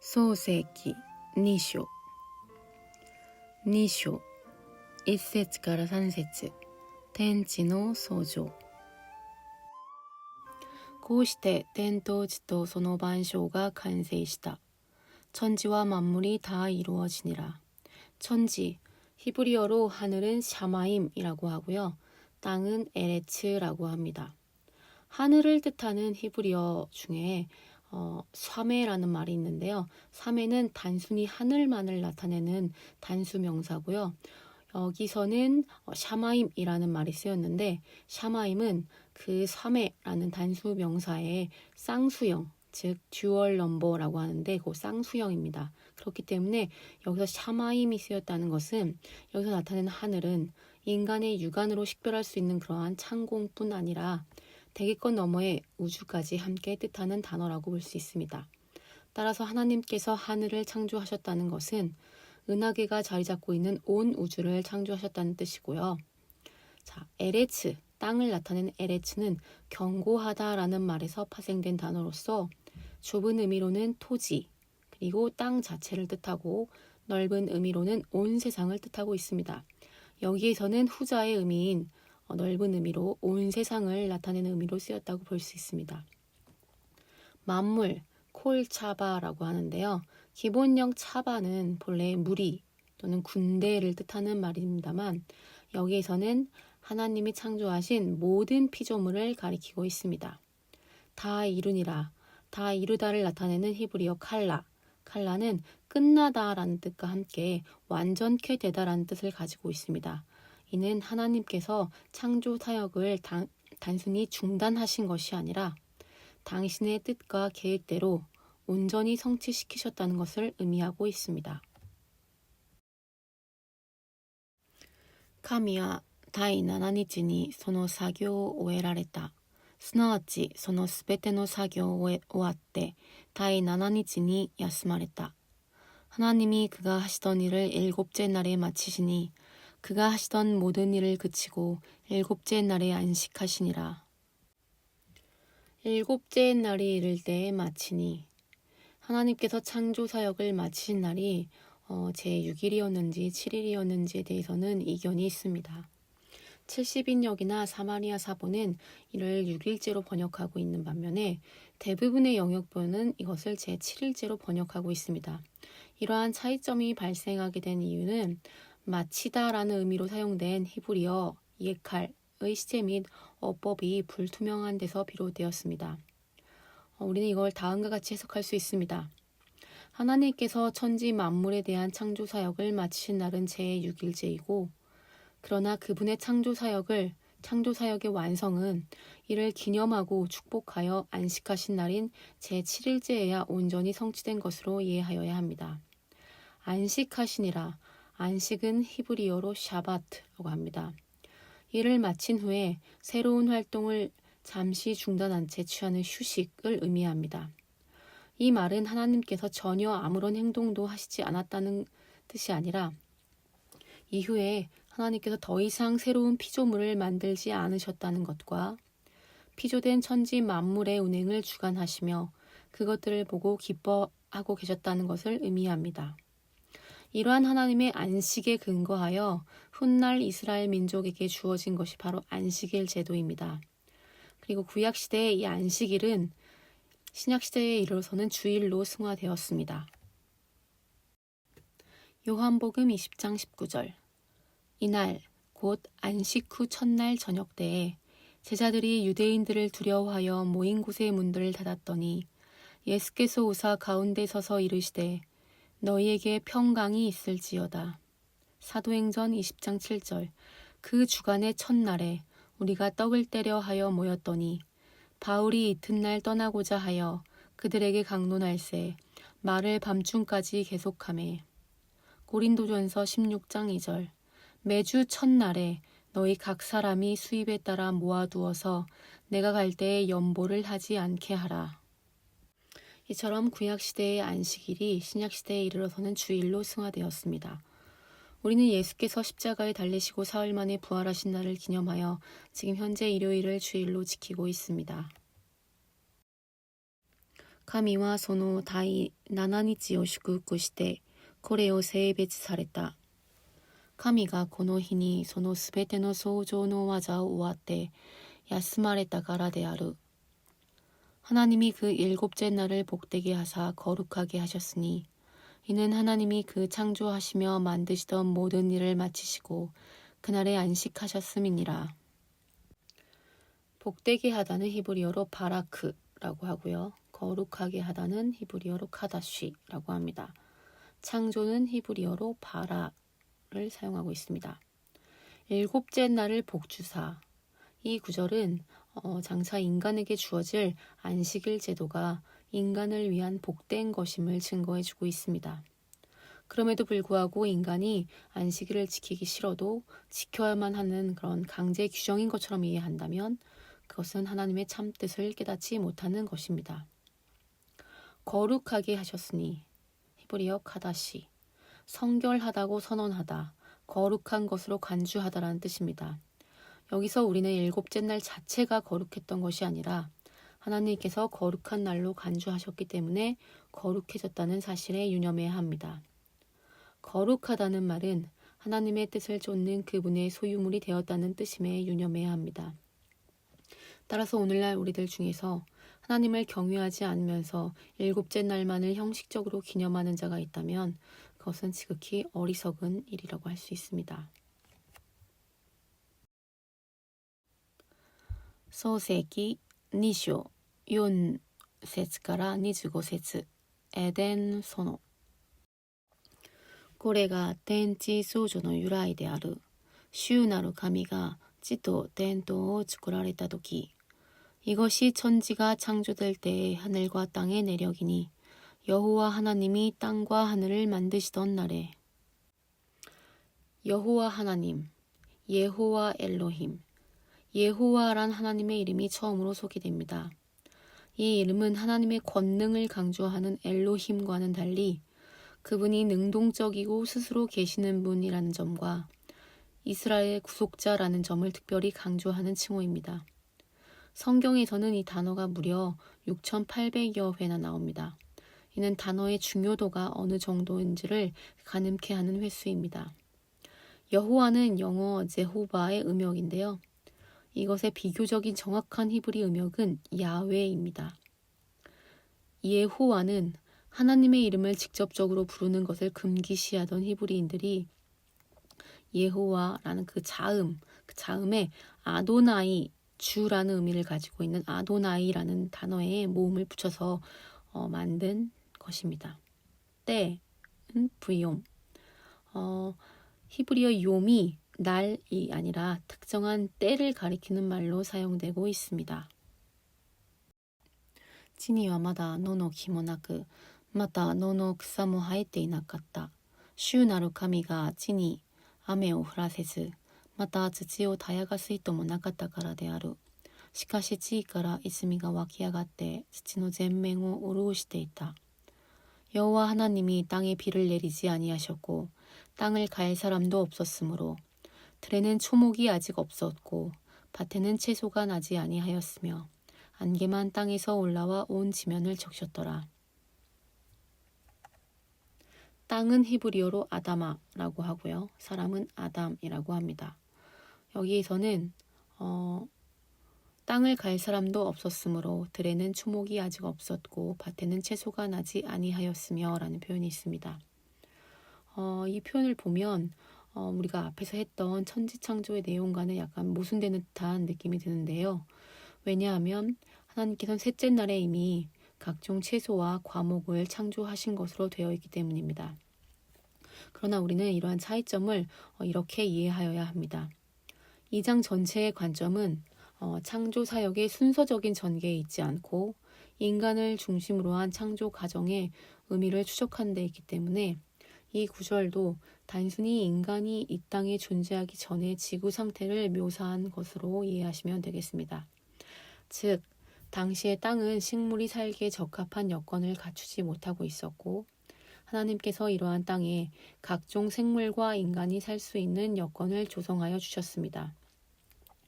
創世記2章2章1節から3節天地の創造。こうして天と地とその万象が完成した。천지와 만물이 다 이루어지니라. 천지, 히브리어로 하늘은 샤마임이라고 하고요. 땅은 에레츠라고 합니다. 하늘을 뜻하는 히브리어 중에 사메라는 말이 있는데요. 사메는 단순히 하늘만을 나타내는 단수 명사고요. 여기서는 샤마임이라는 말이 쓰였는데 샤마임은 그 사메라는 단수 명사의 쌍수형, 즉 듀얼 넘버라고 하는데 그 쌍수형입니다. 그렇기 때문에 여기서 샤마임이 쓰였다는 것은 여기서 나타내는 하늘은 인간의 육안으로 식별할 수 있는 그러한 창공뿐 아니라 대기권 너머의 우주까지 함께 뜻하는 단어라고 볼 수 있습니다. 따라서 하나님께서 하늘을 창조하셨다는 것은 은하계가 자리 잡고 있는 온 우주를 창조하셨다는 뜻이고요. 자, 에레츠, 땅을 나타내는 에레츠는 견고하다라는 말에서 파생된 단어로서 좁은 의미로는 토지, 그리고 땅 자체를 뜻하고 넓은 의미로는 온 세상을 뜻하고 있습니다. 여기에서는 후자의 의미인 넓은 의미로 온 세상을 나타내는 의미로 쓰였다고 볼 수 있습니다. 만물, 콜차바라고 하는데요. 기본형 차바는 본래 무리 또는 군대를 뜻하는 말입니다만 여기에서는 하나님이 창조하신 모든 피조물을 가리키고 있습니다. 다 이루니라, 다 이루다를 나타내는 히브리어 칼라, 칼라는 끝나다라는 뜻과 함께 완전케 되다라는 뜻을 가지고 있습니다. 이는 하나님께서 창조 사역을 단순히 중단하신 것이 아니라 당신의 뜻과 계획대로 온전히 성취시키셨다는 것을 의미하고 있습니다. 神は第7日にその作業を終えられた。すなわちそのすべての作業を終わって第7日に休まれた。 하나님이 그가 하시던 일을 일곱째 날에 마치시니 그가 하시던 모든 일을 그치고 일곱째 날에 안식하시니라. 일곱째 날이 이를 때에 마치니 하나님께서 창조 사역을 마치신 날이 제6일이었는지 7일이었는지에 대해서는 이견이 있습니다. 70인역이나 사마리아 사본은 이를 6일째로 번역하고 있는 반면에 대부분의 영역본은 이것을 제7일째로 번역하고 있습니다. 이러한 차이점이 발생하게 된 이유는 마치다라는 의미로 사용된 히브리어 예칼의 시제 및 어법이 불투명한 데서 비롯되었습니다. 우리는 이걸 다음과 같이 해석할 수 있습니다. 하나님께서 천지 만물에 대한 창조 사역을 마치신 날은 제6일째이고 그러나 그분의 창조 사역의 완성은 이를 기념하고 축복하여 안식하신 날인 제7일째에야 온전히 성취된 것으로 이해하여야 합니다. 안식하시니라. 안식은 히브리어로 샤바트라고 합니다. 이를 마친 후에 새로운 활동을 잠시 중단한 채 취하는 휴식을 의미합니다. 이 말은 하나님께서 전혀 아무런 행동도 하시지 않았다는 뜻이 아니라 이후에 하나님께서 더 이상 새로운 피조물을 만들지 않으셨다는 것과 피조된 천지 만물의 운행을 주관하시며 그것들을 보고 기뻐하고 계셨다는 것을 의미합니다. 이러한 하나님의 안식에 근거하여 훗날 이스라엘 민족에게 주어진 것이 바로 안식일 제도입니다. 그리고 구약시대의 이 안식일은 신약시대에 이르러서는 주일로 승화되었습니다. 요한복음 20장 19절. 이날 곧 안식 후 첫날 저녁 때에 제자들이 유대인들을 두려워하여 모인 곳의 문들을 닫았더니 예수께서 오사 가운데 서서 이르시되 너희에게 평강이 있을지어다. 사도행전 20장 7절. 그 주간의 첫날에 우리가 떡을 떼려 하여 모였더니 바울이 이튿날 떠나고자 하여 그들에게 강론할세 말을 밤중까지 계속하매. 고린도전서 16장 2절. 매주 첫날에 너희 각 사람이 수입에 따라 모아두어서 내가 갈 때에 연보를 하지 않게 하라. 이처럼 구약시대의 안식일이 신약시대에 이르러서는 주일로 승화되었습니다. 우리는 예수께서 십자가에 달리시고 사흘 만에 부활하신 날을 기념하여 지금 현재 일요일을 주일로 지키고 있습니다. 神はその第7日を祝福して、これを聖別された。神がこの日にそのすべての創造の技を終わって休まれたからである。 하나님이 그 일곱째 날을 복되게 하사 거룩하게 하셨으니 이는 하나님이 그 창조하시며 만드시던 모든 일을 마치시고 그날에 안식하셨음이니라. 복되게 하다는 히브리어로 바라크라고 하고요. 거룩하게 하다는 히브리어로 카다쉬라고 합니다. 창조는 히브리어로 바라를 사용하고 있습니다. 일곱째 날을 복주사. 이 구절은 장차 인간에게 주어질 안식일 제도가 인간을 위한 복된 것임을 증거해주고 있습니다. 그럼에도 불구하고 인간이 안식일을 지키기 싫어도 지켜야만 하는 그런 강제 규정인 것처럼 이해한다면 그것은 하나님의 참뜻을 깨닫지 못하는 것입니다. 거룩하게 하셨으니 히브리어 카다시, 성결하다고 선언하다, 거룩한 것으로 간주하다라는 뜻입니다. 여기서 우리는 일곱째 날 자체가 거룩했던 것이 아니라 하나님께서 거룩한 날로 간주하셨기 때문에 거룩해졌다는 사실에 유념해야 합니다. 거룩하다는 말은 하나님의 뜻을 쫓는 그분의 소유물이 되었다는 뜻임에 유념해야 합니다. 따라서 오늘날 우리들 중에서 하나님을 경외하지 않으면서 일곱째 날만을 형식적으로 기념하는 자가 있다면 그것은 지극히 어리석은 일이라고 할 수 있습니다. 創世記2章4節から25節エデン園。これが天地創造の由来である。主なる神が地と天道を作られた時、 이것이 천지가 창조될 때에 하늘과 땅의 내력이니 여호와 하나님이 땅과 하늘을 만드시던 날에. 여호와 하나님, 예호와 엘로힘. 예호와란 하나님의 이름이 처음으로 소개됩니다. 이 이름은 하나님의 권능을 강조하는 엘로힘과는 달리 그분이 능동적이고 스스로 계시는 분이라는 점과 이스라엘의 구속자라는 점을 특별히 강조하는 칭호입니다. 성경에서는 이 단어가 무려 6,800여 회나 나옵니다. 이는 단어의 중요도가 어느 정도인지를 가늠케 하는 횟수입니다. 여호와는 영어 제호바의 음역인데요. 이것의 비교적인 정확한 히브리 음역은 야훼입니다. 예호와는 하나님의 이름을 직접적으로 부르는 것을 금기시하던 히브리인들이 예호와라는 그 자음에 아도나이, 주라는 의미를 가지고 있는 아도나이라는 단어에 모음을 붙여서 만든 것입니다. 때는 브이옴. 히브리어 요미 날이 아니라 특정한 때를 가리키는 말로 사용되고 있습니다. 地にはまだ野の木もなく、また野の草も生えていなかった。主なる神が地に雨を降らせず、また土を耕す糸もなかったからである。しかし地から泉が湧き上がって土の全面を潤していた。 여호와 하나님이 땅에 비를 내리지 아니하셨고 땅을 갈 사람도 없었으므로 들에는 초목이 아직 없었고 밭에는 채소가 나지 아니하였으며 안개만 땅에서 올라와 온 지면을 적셨더라. 땅은 히브리어로 아다마라고 하고요. 사람은 아담이라고 합니다. 여기에서는 땅을 갈 사람도 없었으므로 들에는 초목이 아직 없었고 밭에는 채소가 나지 아니하였으며 라는 표현이 있습니다. 이 표현을 보면 우리가 앞에서 했던 천지창조의 내용과는 약간 모순되는 듯한 느낌이 드는데요. 왜냐하면 하나님께서는 셋째 날에 이미 각종 채소와 과목을 창조하신 것으로 되어 있기 때문입니다. 그러나 우리는 이러한 차이점을 이렇게 이해하여야 합니다. 2장 전체의 관점은 창조 사역의 순서적인 전개에 있지 않고 인간을 중심으로 한 창조 과정의 의미를 추적하는 데 있기 때문에 이 구절도 단순히 인간이 이 땅에 존재하기 전에 지구 상태를 묘사한 것으로 이해하시면 되겠습니다. 즉, 당시의 땅은 식물이 살기에 적합한 여건을 갖추지 못하고 있었고 하나님께서 이러한 땅에 각종 생물과 인간이 살 수 있는 여건을 조성하여 주셨습니다.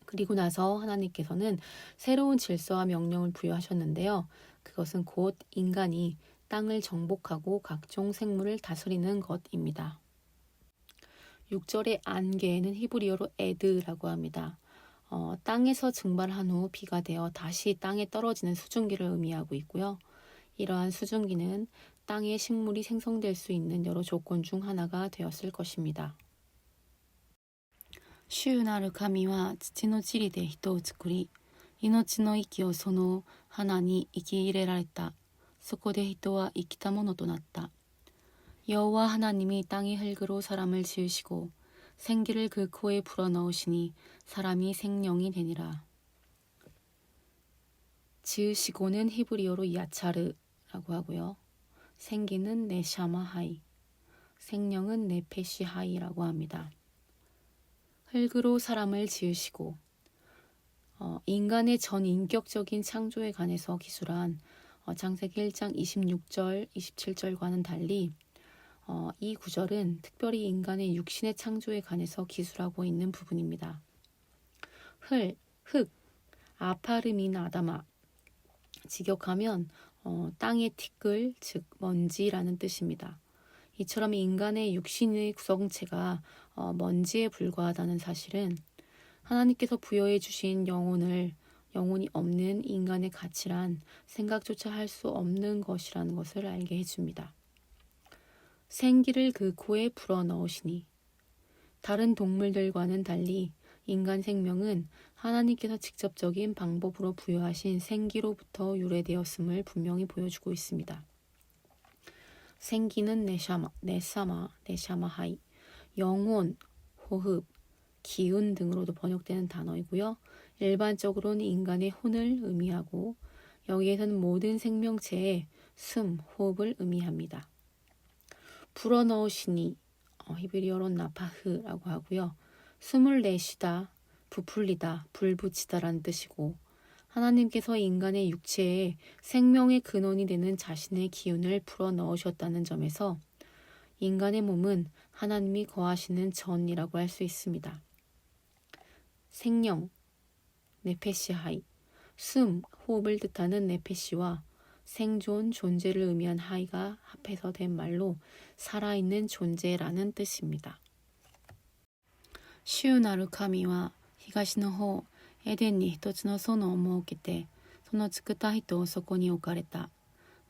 그리고 나서 하나님께서는 새로운 질서와 명령을 부여하셨는데요. 그것은 곧 인간이 땅을 정복하고 각종 생물을 다스리는 것입니다. 6절의 안개는 히브리어로 에드라고 합니다. 땅에서 증발한 후 비가 되어 다시 땅에 떨어지는 수증기를 의미하고 있고요. 이러한 수증기는 땅에 식물이 생성될 수 있는 여러 조건 중 하나가 되었을 것입니다. 主なる神は土の塵で人を作り、命の息をその花に生き入れられた。そこで人は生きたものとなった。 여호와 하나님이 땅의 흙으로 사람을 지으시고 생기를 그 코에 불어넣으시니 사람이 생명이 되니라. 지으시고는 히브리어로 야차르라고 하고요. 생기는 네샤마하이, 생명은 네페시하이라고 합니다. 흙으로 사람을 지으시고 인간의 전인격적인 창조에 관해서 기술한 창세기 1장 26절, 27절과는 달리 이 구절은 특별히 인간의 육신의 창조에 관해서 기술하고 있는 부분입니다. 흙, 아파르민 아다마, 직역하면 땅의 티끌, 즉 먼지라는 뜻입니다. 이처럼 인간의 육신의 구성체가 먼지에 불과하다는 사실은 하나님께서 부여해 주신 영혼이 없는 인간의 가치란 생각조차 할 수 없는 것이라는 것을 알게 해줍니다. 생기를 그 코에 불어넣으시니, 다른 동물들과는 달리 인간 생명은 하나님께서 직접적인 방법으로 부여하신 생기로부터 유래되었음을 분명히 보여주고 있습니다. 생기는 네샤마하이, 영혼, 호흡, 기운 등으로도 번역되는 단어이고요. 일반적으로는 인간의 혼을 의미하고 여기에서는 모든 생명체의 숨, 호흡을 의미합니다. 불어넣으시니 히브리어로 나파흐라고 하고요. 숨을 내쉬다, 부풀리다, 불붙이다라는 뜻이고 하나님께서 인간의 육체에 생명의 근원이 되는 자신의 기운을 불어넣으셨다는 점에서 인간의 몸은 하나님이 거하시는 전이라고 할 수 있습니다. 생령, 네페시하이, 숨, 호흡을 뜻하는 네페시와 생존, 존재를 의미한 하이가 합해서 된 말로 살아있는 존재라는 뜻입니다. 主なる神は東の方エデンに一つの園を設けてその作った人をそこに置かれた。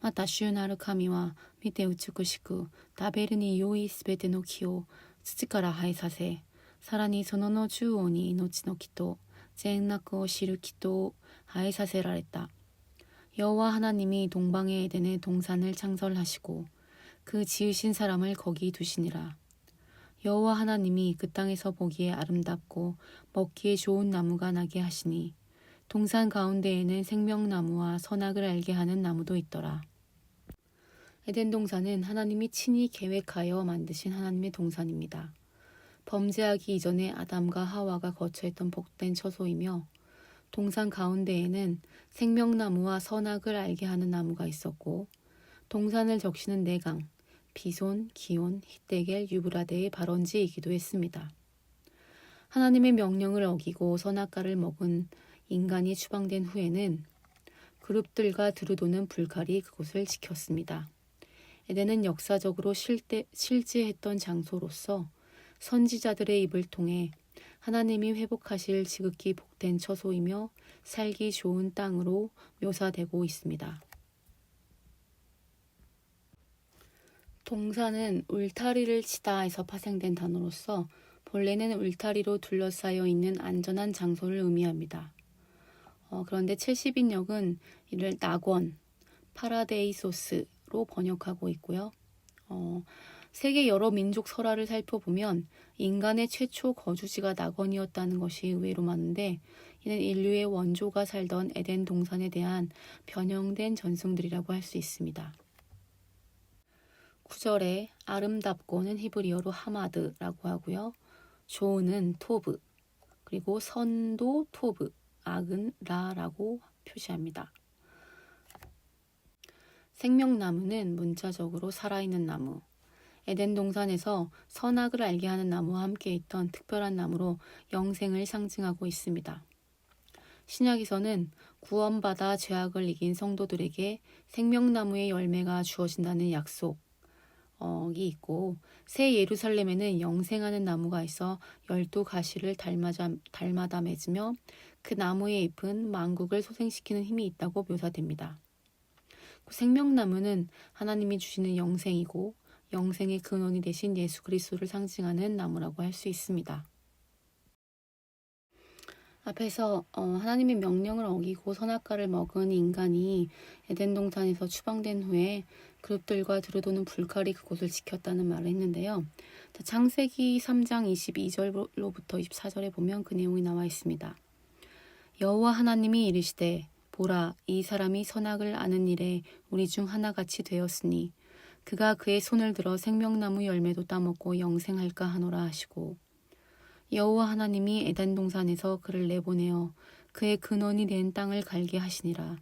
また主なる神は見て美しく食べるに良いすべての木を土から生えさせ、さらに園の中央に命の木と善悪を知る木とを生えさせられた。 여호와 하나님이 동방의 에덴에 동산을 창설하시고 그 지으신 사람을 거기 두시니라. 여호와 하나님이 그 땅에서 보기에 아름답고 먹기에 좋은 나무가 나게 하시니 동산 가운데에는 생명나무와 선악을 알게 하는 나무도 있더라. 에덴 동산은 하나님이 친히 계획하여 만드신 하나님의 동산입니다. 범죄하기 이전에 아담과 하와가 거처했던 복된 처소이며 동산 가운데에는 생명나무와 선악을 알게 하는 나무가 있었고 동산을 적시는 내강, 비손, 기온, 히데겔, 유브라데의 발원지이기도 했습니다. 하나님의 명령을 어기고 선악과를 먹은 인간이 추방된 후에는 그룹들과 두루도는 불칼이 그곳을 지켰습니다. 에덴은 역사적으로 실제했던 장소로서 선지자들의 입을 통해 하나님이 회복하실 지극히 복된 처소이며 살기 좋은 땅으로 묘사되고 있습니다. 동산은 울타리를 치다에서 파생된 단어로서 본래는 울타리로 둘러싸여 있는 안전한 장소를 의미합니다. 그런데 70인역은 이를 낙원, 파라데이소스로 번역하고 있고요. 세계 여러 민족 설화를 살펴보면 인간의 최초 거주지가 낙원이었다는 것이 의외로 많은데 이는 인류의 원조가 살던 에덴 동산에 대한 변형된 전승들이라고 할 수 있습니다. 9절에 아름답고는 히브리어로 하마드라고 하고요. 좋은은 토브, 그리고 선도 토브, 악은 라라고 표시합니다. 생명나무는 문자적으로 살아있는 나무, 에덴 동산에서 선악을 알게 하는 나무와 함께 있던 특별한 나무로 영생을 상징하고 있습니다. 신약에서는 구원받아 죄악을 이긴 성도들에게 생명나무의 열매가 주어진다는 약속이 있고, 새 예루살렘에는 영생하는 나무가 있어 12가시를 달마다 맺으며 그 나무의 잎은 만국을 소생시키는 힘이 있다고 묘사됩니다. 생명나무는 하나님이 주시는 영생이고 영생의 근원이 되신 예수 그리스도를 상징하는 나무라고 할 수 있습니다. 앞에서 하나님의 명령을 어기고 선악과를 먹은 인간이 에덴 동산에서 추방된 후에 그룹들과 두루도는 불칼이 그곳을 지켰다는 말을 했는데요. 창세기 3장 22절로부터 24절에 보면 그 내용이 나와 있습니다. 여호와 하나님이 이르시되 보라, 이 사람이 선악을 아는 일에 우리 중 하나같이 되었으니 그가 그의 손을 들어 생명나무 열매도 따먹고 영생할까 하노라 하시고, 여호와 하나님이 에덴 동산에서 그를 내보내어 그의 근원이 된 땅을 갈게 하시니라.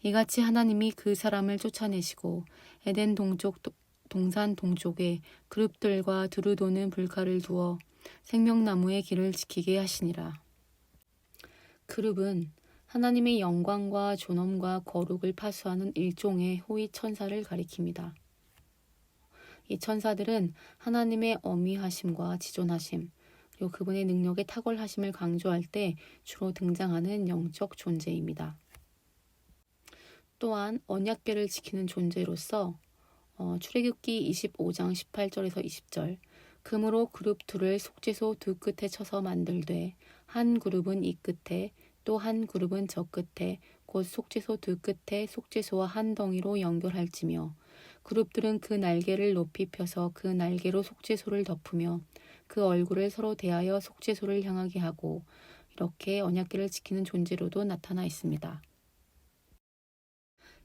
이같이 하나님이 그 사람을 쫓아내시고 에덴 동산 동쪽에 그룹들과 두루도는 불칼을 두어 생명나무의 길을 지키게 하시니라. 그룹은 하나님의 영광과 존엄과 거룩을 파수하는 일종의 호위 천사를 가리킵니다. 이 천사들은 하나님의 어미하심과 지존하심, 그리고 그분의 능력의 탁월하심을 강조할 때 주로 등장하는 영적 존재입니다. 또한 언약궤를 지키는 존재로서 출애굽기 25장 18절에서 20절, 금으로 그룹 둘을 속죄소 두 끝에 쳐서 만들되 한 그룹은 이 끝에 또 한 그룹은 저 끝에 곧 속죄소 두 끝에 속죄소와 한 덩이로 연결할지며, 그룹들은 그 날개를 높이 펴서 그 날개로 속죄소를 덮으며 그 얼굴을 서로 대하여 속죄소를 향하게 하고, 이렇게 언약궤를 지키는 존재로도 나타나 있습니다.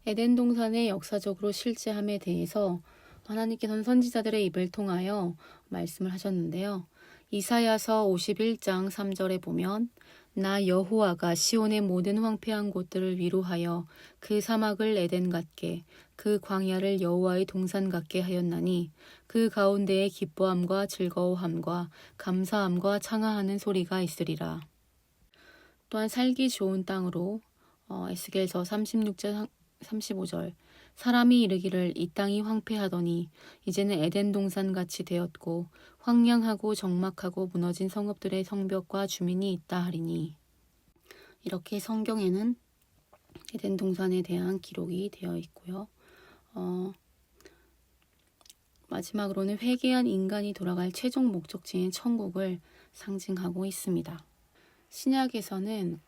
에덴 동산의 역사적으로 실제함에 대해서 하나님께서는 선지자들의 입을 통하여 말씀을 하셨는데요. 이사야서 51장 3절에 보면 나 여호와가 시온의 모든 황폐한 곳들을 위로하여 그 사막을 에덴 같게 그 광야를 여호와의 동산 같게 하였나니 그 가운데에 기뻐함과 즐거워함과 감사함과 창하하는 소리가 있으리라. 또한 살기 좋은 땅으로 에스겔서 36장 35절, 사람이 이르기를 이 땅이 황폐하더니 이제는 에덴 동산 같이 되었고 황량하고 적막하고 무너진 성읍들의 성벽과 주민이 있다 하리니, 이렇게 성경에는 에덴 동산에 대한 기록이 되어 있고요. 마지막으로는 회개한 인간이 돌아갈 최종 목적지인 천국을 상징하고 있습니다. 신약에서는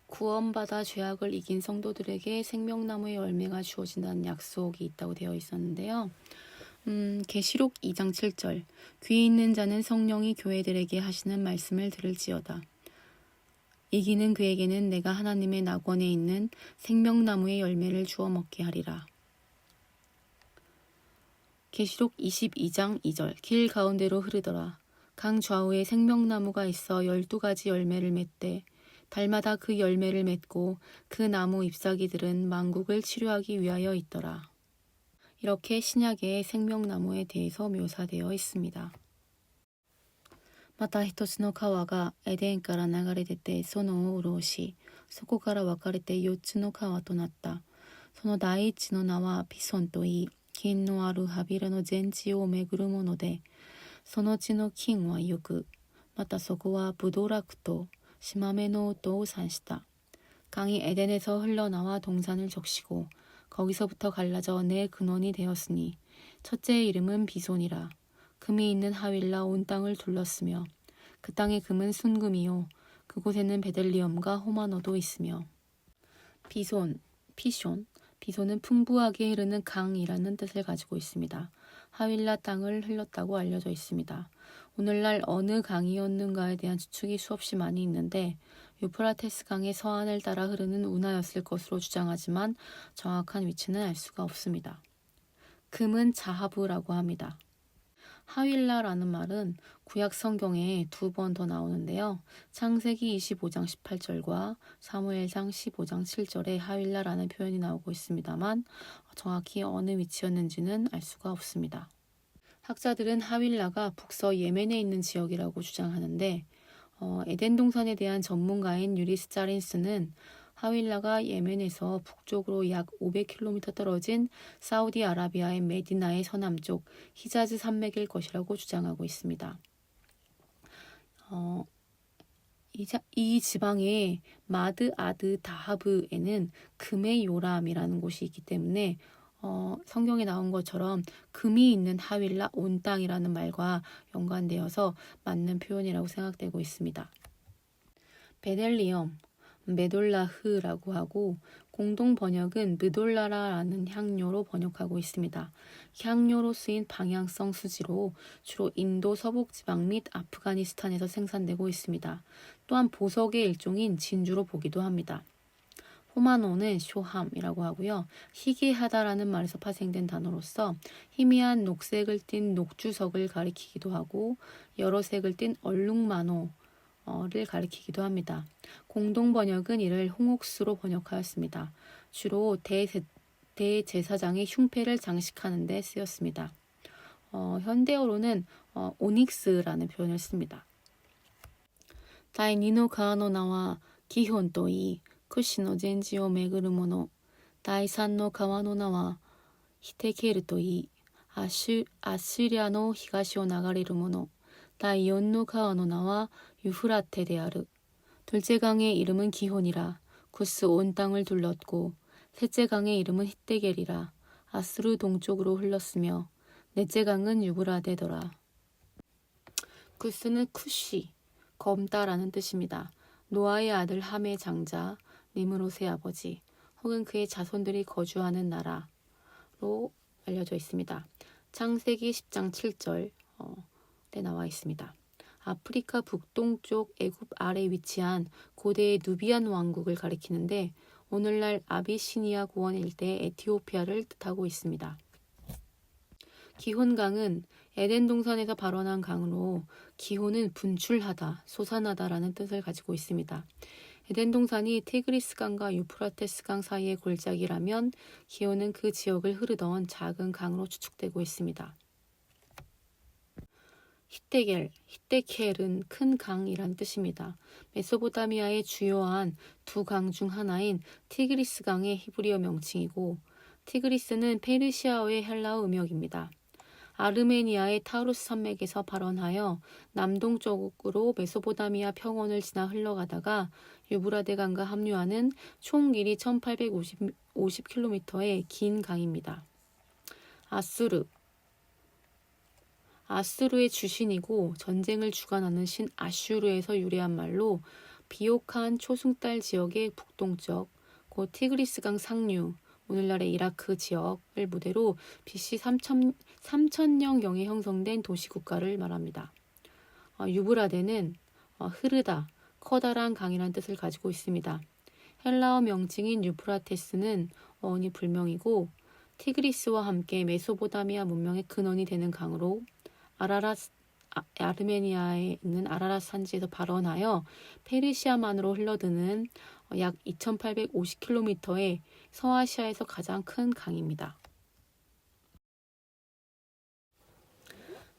구원받아 죄악을 이긴 성도들에게 생명나무의 열매가 주어진다는 약속이 있다고 되어 있었는데요. 계시록 2장 7절, 귀 있는 자는 성령이 교회들에게 하시는 말씀을 들을지어다. 이기는 그에게는 내가 하나님의 낙원에 있는 생명나무의 열매를 주어 먹게 하리라. 계시록 22장 2절, 길 가운데로 흐르더라. 강 좌우에 생명나무가 있어 12가지 열매를 맺되 달마다 그 열매를 맺고 그 나무 잎사귀들은 만국을 치료하기 위하여 있더라. 이렇게 신약의 생명나무에 대해서 묘사되어 있습니다. また一つの川がエデンから流れ出て園を潤し、そこから分かれて4つの川となった。その第一の名はピソンといい、金のある扉の全地を巡るもので、その地の金はよく、またそこはブドラクと심함의 노도産した。 강이 에덴에서 흘러나와 동산을 적시고 거기서부터 갈라져 내 근원이 되었으니 첫째의 이름은 비손이라. 금이 있는 하윌라 온 땅을 둘렀으며 그 땅의 금은 순금이요 그곳에는 베들리엄과 호마노도 있으며. 비손, 피숀, 비손은 풍부하게 흐르는 강이라는 뜻을 가지고 있습니다. 하윌라 땅을 흘렀다고 알려져 있습니다. 오늘날 어느 강이었는가에 대한 추측이 수없이 많이 있는데 유프라테스 강의 서안을 따라 흐르는 운하였을 것으로 주장하지만 정확한 위치는 알 수가 없습니다. 금은 자하부라고 합니다. 하윌라라는 말은 구약 성경에 2번 더 나오는데요. 창세기 25장 18절과 사무엘상 15장 7절에 하윌라라는 표현이 나오고 있습니다만 정확히 어느 위치였는지는 알 수가 없습니다. 학자들은 하윌라가 북서 예멘에 있는 지역이라고 주장하는데 에덴 동산에 대한 전문가인 유리스 자린스는 하윌라가 예멘에서 북쪽으로 약 500km 떨어진 사우디아라비아의 메디나의 서남쪽 히자즈 산맥일 것이라고 주장하고 있습니다. 이 지방의 마드 아드 다하브에는 금의 요람이라는 곳이 있기 때문에 성경에 나온 것처럼 금이 있는 하윌라 온 땅이라는 말과 연관되어서 맞는 표현이라고 생각되고 있습니다. 베델리엄, 메돌라흐라고 하고 공동 번역은 느돌라라라는 향료로 번역하고 있습니다. 향료로 쓰인 방향성 수지로 주로 인도 서북지방 및 아프가니스탄에서 생산되고 있습니다. 또한 보석의 일종인 진주로 보기도 합니다. 호마노는 쇼함이라고 하고요. 희귀하다라는 말에서 파생된 단어로서 희미한 녹색을 띤 녹주석을 가리키기도 하고 여러 색을 띤 얼룩마노를 가리키기도 합니다. 공동 번역은 이를 홍옥수로 번역하였습니다. 주로 대제사장의 흉패를 장식하는 데 쓰였습니다. 현대어로는 오닉스라는 표현을 씁니다. 다이 니노 가노 나와 기혼 또이 쿠시노 젠지오 메구르 모노 다이 산노 가와노 나와 히테케르 또이 아시리아노 히가시오 나가레르 모노 다이 연노 가와노 나와 유프라테 데아르. 둘째 강의 이름은 기혼이라 구스 온 땅을 둘렀고 셋째 강의 이름은 히데겔이라 아스루 동쪽으로 흘렀으며 넷째 강은 유브라데더라. 구스는 쿠시, 검다라는 뜻입니다. 노아의 아들 함의 장자, 니므롯의 아버지, 혹은 그의 자손들이 거주하는 나라로 알려져 있습니다. 창세기 10장 7절에 나와 있습니다. 아프리카 북동쪽 애굽 아래 위치한 고대의 누비안 왕국을 가리키는데 오늘날 아비시니아 고원 일대 에티오피아를 뜻하고 있습니다. 기혼강은 에덴 동산에서 발원한 강으로 기혼은 분출하다, 솟아나다라는 뜻을 가지고 있습니다. 에덴 동산이 티그리스강과 유프라테스강 사이의 골짜기라면 기혼은 그 지역을 흐르던 작은 강으로 추측되고 있습니다. 히데켈은 큰 강이란 뜻입니다. 메소포타미아의 주요한 두 강 중 하나인 티그리스강의 히브리어 명칭이고 티그리스는 페르시아어의 헬라어 음역입니다. 아르메니아의 타우루스 산맥에서 발원하여 남동쪽으로 메소포타미아 평원을 지나 흘러가다가 유브라데 강과 합류하는 총 길이 1850km의 긴 강입니다. 아수르의 주신이고 전쟁을 주관하는 신 아슈르에서 유래한 말로 비옥한 초승달 지역의 북동쪽, 곧 티그리스강 상류, 오늘날의 이라크 지역을 무대로 BC 3000년경에 형성된 도시국가를 말합니다. 유브라데는 흐르다, 커다란 강이라는 뜻을 가지고 있습니다. 헬라어 명칭인 유프라테스는 어원이 불명이고 티그리스와 함께 메소포타미아 문명의 근원이 되는 강으로 아르메니아에 있는 아라랏 산지에서 발원하여 페르시아만으로 흘러드는 약 2850km의 서아시아에서 가장 큰 강입니다.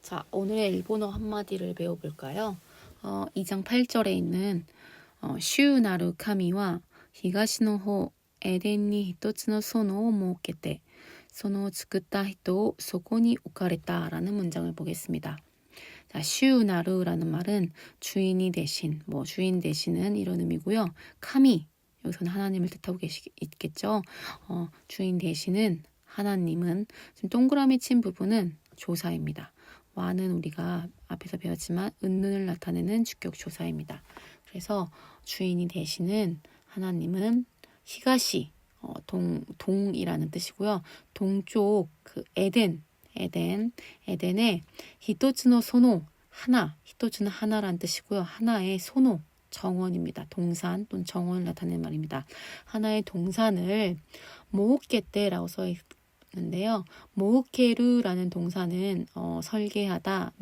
자, 오늘의 일본어 한마디를 배워볼까요? 2장 8절에 있는 슈나루 카미와 히가시노호 에덴니 히토츠노 소노 모케테 소노 츠쿠타 히토 소코니 오카레타라는 문장을 보겠습니다. 자, 슈나루라는 말은 주인이 대신, 주인 대신은 이런 의미고요. 카미, 여기서는 하나님을 뜻하고 있겠죠. 주인 대신은 하나님은 지금 동그라미 친 부분은 조사입니다. 와는 우리가 앞에서 배웠지만 은눈을 나타내는 주격 조사입니다. 그래서 주인이 대신은 하나님은 히가시, 동이라는 뜻이고요. 동쪽 그 에덴의 히토츠노 소노 하나, 히토츠는 하나란 뜻이고요. 하나의 소노 정원입니다. 동산 또는 정원을 나타내는 말입니다. 하나의 동산을 모호케테라고 써 있는데요. 모호케루라는 동사는 설계하다,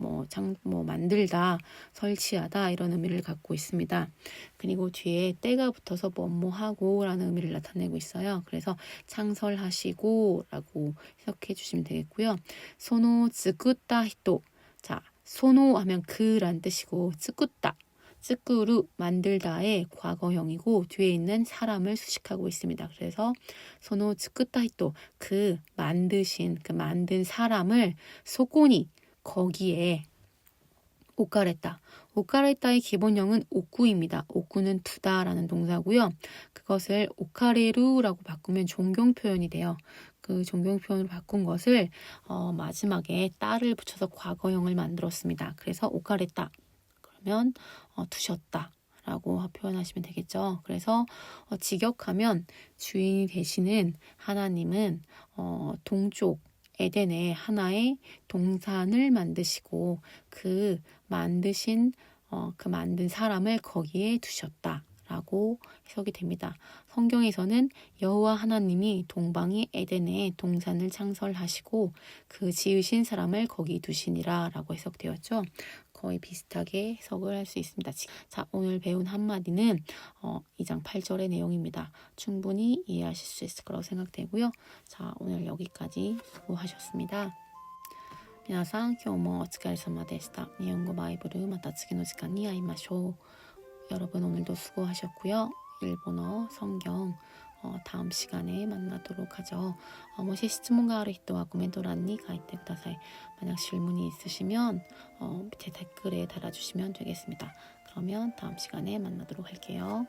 만들다, 설치하다 이런 의미를 갖고 있습니다. 그리고 뒤에 때가 붙어서 뭐뭐하고라는 의미를 나타내고 있어요. 그래서 창설하시고라고 해석해 주시면 되겠고요. 소노 츠쿠타 히토. 자, 소노 하면 그란 뜻이고 츠쿠타. 쓰꾸루 만들다의 과거형이고 뒤에 있는 사람을 수식하고 있습니다. 그래서 소노 츠쿠타히토 그 만든 사람을 소코니 거기에 오카레타. 오카레타의 기본형은 오쿠입니다. 오쿠는 두다라는 동사고요. 그것을 오카레루라고 바꾸면 존경 표현이 돼요. 그 존경 표현을 바꾼 것을 마지막에 따를 붙여서 과거형을 만들었습니다. 그래서 오카레타. 그러면 두셨다. 라고 표현하시면 되겠죠. 그래서 직역하면 주인이 되시는 하나님은 동쪽 에덴에 하나의 동산을 만드시고 그 만든 사람을 거기에 두셨다라고 해석이 됩니다. 성경에서는 여호와 하나님이 동방의 에덴에 동산을 창설하시고 그 지으신 사람을 거기 두시니라라고 해석되었죠. 거의 비슷하게 해석을 할 수 있습니다. 자, 오늘 배운 한마디는 2장 8절의 내용입니다. 충분히 이해하실 수 있을 거라고 생각되고요. 자, 오늘 여기까지 수고하셨습니다. 皆さん、今日もお疲れ様でした。日本語バイブルまた次の時間に会いましょう. 여러분 오늘도 수고하셨고요. 일본어 성경 다음 시간에 만나도록 하죠. 혹시 질문가ある人は 코멘토란에 書いてください. 만약 질문이 있으시면 밑에 댓글에 달아주시면 되겠습니다. 그러면 다음 시간에 만나도록 할게요.